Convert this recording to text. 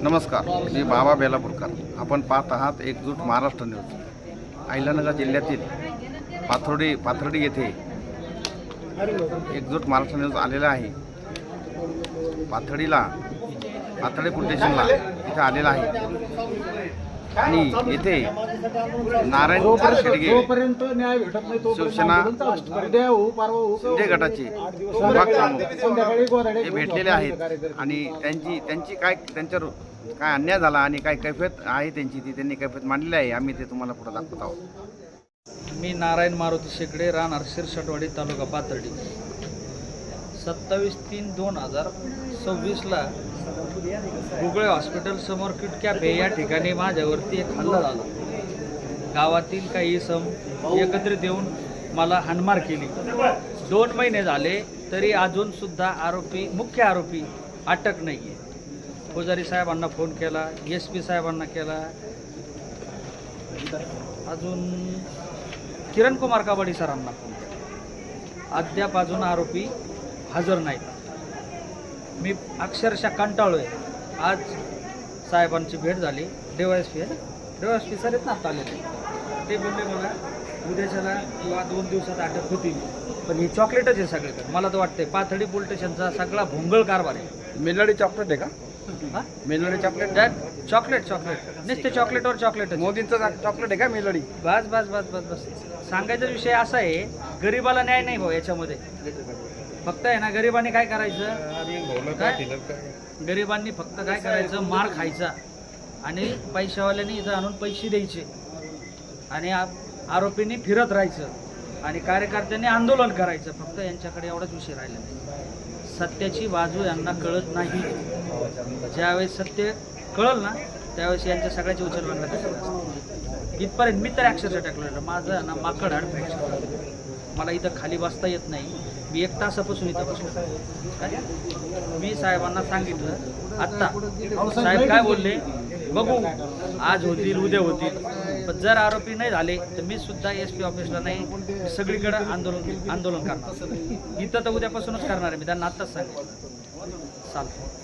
नमस्कार, मी बाबा बेलापूरकर. आपण पाहत आहात एकजूट महाराष्ट्र न्यूज. अहिल्यानगर जिल्ह्यातील पाथर्डी येथे एकजूट महाराष्ट्र न्यूज आलेला आहे. पाथर्डी पोलीस स्टेशनला इथे आलेला आहे आणि येथे नारायण शेडगे शिवसेना शिंदे गटाचे विभाग प्रमुख हे भेटलेले आहेत आणि त्यांच्यावर काय अन्याय झाला आणि काय कैफियत आहे त्यांची ती त्यांनी कैफियत मांडली आहे. आम्ही ते तुम्हाला पुढे दाखवत आहोत. मी नारायण मारुती शेकडे, राहणार शिरसटवाडी, तालुका पाथर्डी. 27/3/2026ला गुगळे हॉस्पिटल समोर किट कॅफे या ठिकाणी माझ्यावरती एक हल्ला झाला. गावातील काही इसम एकत्रित येऊन मला हाणमार केली. 2 महिने झाले तरी अजूनसुद्धा मुख्य आरोपी अटक नाही आहे. पुजारी साहेबांना फोन केला, SP साहेबांना केला, अजून किरण कुमार काबडी सरांना फोन केला. अद्याप अजून आरोपी हजर नाहीत. मी अक्षरशः कंटाळलो आहे. आज साहेबांची भेट झाली. DYSP सर आहेत ना आता आलेले. ते बोलले मला उद्याच्याला किंवा 2 दिवसात अटक होतील. पण ही चॉकलेटच आहे सगळीकडे. मला तर वाटतंय पाथर्डी पोलीस स्टेशनचा सगळा भोंगळ कारभार आहे. मेलडी चॉकलेट आहे का? हां, मेलडी चॉकलेट चॉकलेट नुसते चॉकलेटवर चॉकलेट. मोदींचं चॉकलेट आहे का मेलडी? बस सांगायचा विषय असा आहे, गरिबाला न्याय नाही भाऊ याच्यामध्ये. फक्त आहे ना, गरिबांनी काय करायचं, गरिबांनी फक्त काय करायचं, मार खायचा आणि पैशावाल्यांनी इथं आणून पैसे द्यायचे आणि आरोपींनी फिरत राहायचं आणि कार्यकर्त्यांनी आंदोलन करायचं. फक्त यांच्याकडे एवढाच विषय राहिला नाही. सत्याची बाजू यांना कळत नाही. ज्यावेळेस सत्य कळलं ना त्यावेळेस यांच्या सगळ्याची उचलबांगला इथपर्यंत मी तर अक्षरशः टाकलं. माझं ना माकड हाड फ्रॅक्चर. मला इथं खाली बसता येत नाही. मी 1 तासापासून इथं बसलो. मी साहेबांना सांगितलं. आत्ता साहेब काय बोलले, बघू आज होतील उद्या होतील, पण जर आरोपी नाही झाले तर मी सुद्धा SP ऑफिसला नाही, सगळीकडे आंदोलन करणार. इथं तर उद्यापासूनच करणार आहे मी. त्यांना आत्ताच सांगितलं. चालतं.